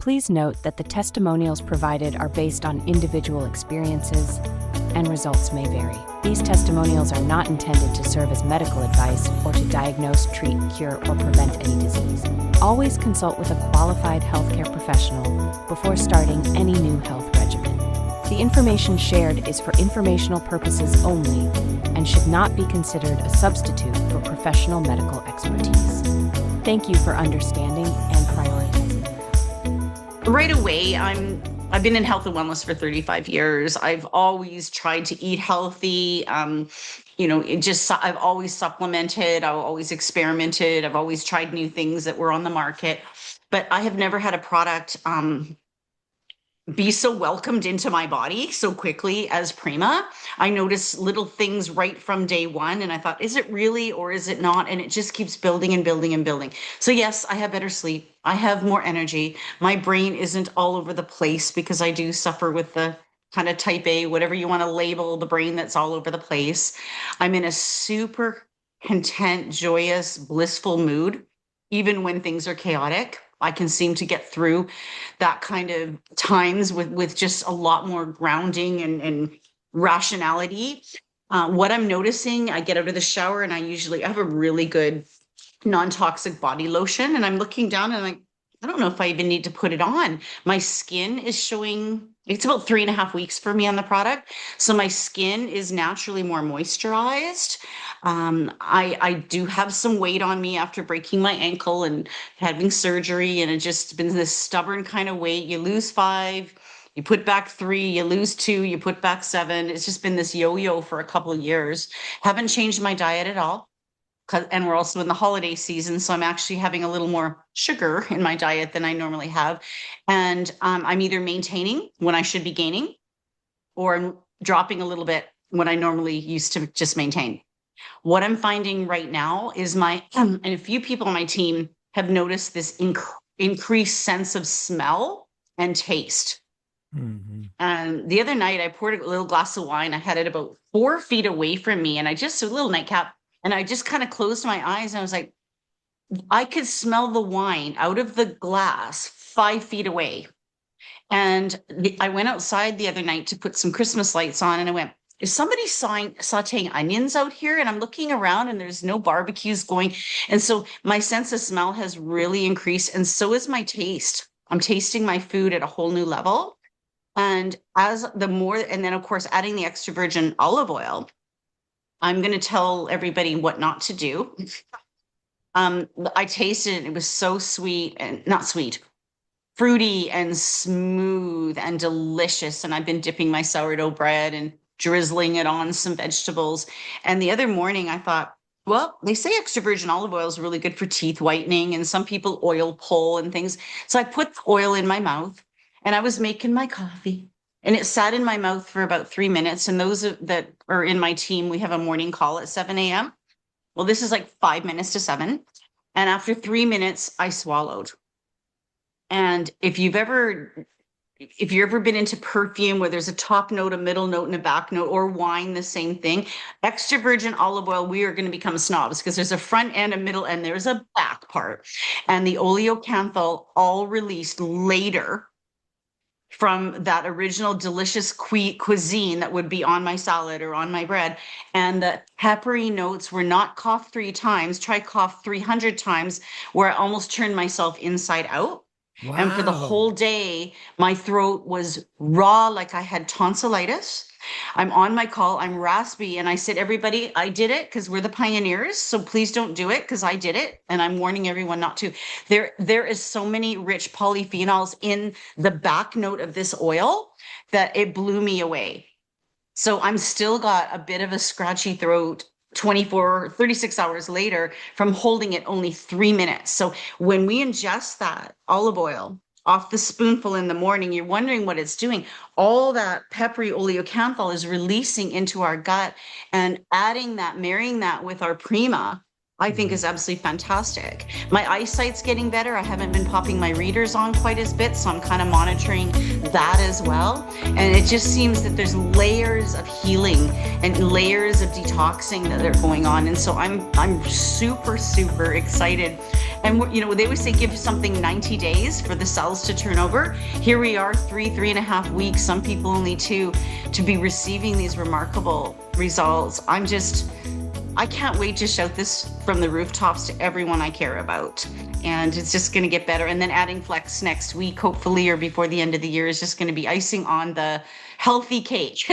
Please note that the testimonials provided are based on individual experiences and results may vary. These testimonials are not intended to serve as medical advice or to diagnose, treat, cure, or prevent any disease. Always consult with a qualified healthcare professional before starting any new health regimen. The information shared is for informational purposes only and should not be considered a substitute for professional medical expertise. Thank you for understanding and prioritizing your health. Right away, I've been in health and wellness for 35 years. I've always tried to eat healthy. I've always supplemented. I've always experimented. I've always tried new things that were on the market, but I have never had a product be so welcomed into my body so quickly as Prima. I noticed little things right from day one, and I thought, is it really or is it not? And it just keeps building and building and building. So yes, I have better sleep. I have more energy. My brain isn't all over the place because I do suffer with the kind of type A, whatever you want to label the brain that's all over the place. I'm in a super content, joyous, blissful mood, even when things are chaotic. I can seem to get through that kind of times with just a lot more grounding and rationality. What I'm noticing, I get out of the shower and I have a really good non-toxic body lotion, and I'm looking down and I'm like, I don't know if I even need to put it on. My skin is showing, it's about 3.5 weeks for me on the product. So my skin is naturally more moisturized. I do have some weight on me after breaking my ankle and having surgery, and it's just been this stubborn kind of weight. You lose 5, you put back 3, you lose 2, you put back 7. It's just been this yo-yo for a couple of years. Haven't changed my diet at all. And we're also in the holiday season, so I'm actually having a little more sugar in my diet than I normally have. And I'm either maintaining when I should be gaining, or I'm dropping a little bit when I normally used to just maintain. What I'm finding right now is and a few people on my team have noticed this increased sense of smell and taste. Mm-hmm. And the other night I poured a little glass of wine. I had it about 4 feet away from me, and a little nightcap. And I just kind of closed my eyes and I was like, I could smell the wine out of the glass 5 feet away. And I went outside the other night to put some Christmas lights on, and I went, is somebody sauteing onions out here? And I'm looking around and there's no barbecues going. And so my sense of smell has really increased, and so is my taste. I'm tasting my food at a whole new level. And and then of course, adding the extra virgin olive oil, I'm going to tell everybody what not to do. I tasted it. It was so sweet, and not sweet, fruity and smooth and delicious. And I've been dipping my sourdough bread and drizzling it on some vegetables. And the other morning I thought, well, they say extra virgin olive oil is really good for teeth whitening, and some people oil pull and things. So I put the oil in my mouth and I was making my coffee. And it sat in my mouth for about 3 minutes. And those that are in my team, we have a morning call at 7 a.m. Well, this is like 5 minutes to 7. And after 3 minutes, I swallowed. And if you've ever been into perfume where there's a top note, a middle note, and a back note, or wine, the same thing, extra virgin olive oil, we are going to become snobs because there's a front end, a middle, and there's a back part. And the oleocanthal all released later from that original delicious cuisine that would be on my salad or on my bread. And the peppery notes were not cough 3 times, try cough 300 times, where I almost turned myself inside out. Wow. And for the whole day, my throat was raw, like I had tonsillitis. I'm on my call, I'm raspy, and I said, everybody, I did it because we're the pioneers, so please don't do it because I did it, and I'm warning everyone not to. There is so many rich polyphenols in the back note of this oil that it blew me away. So I'm still got a bit of a scratchy throat 36 hours later from holding it only 3 minutes. So when we ingest that olive oil off the spoonful in the morning, you're wondering what it's doing. All that peppery oleocanthal is releasing into our gut, and marrying that with our Prima, I think is absolutely fantastic. My eyesight's getting better. I haven't been popping my readers on quite as bit, so I'm kind of monitoring that as well. And it just seems that there's layers of healing and layers of detoxing that are going on. And so I'm super, super excited. And you know, they always say give something 90 days for the cells to turn over. Here we are, 3.5 weeks, some people only 2, to be receiving these remarkable results. I can't wait to shout this from the rooftops to everyone I care about. And it's just going to get better. And then adding Flex next week, hopefully, or before the end of the year, is just going to be icing on the healthy cake.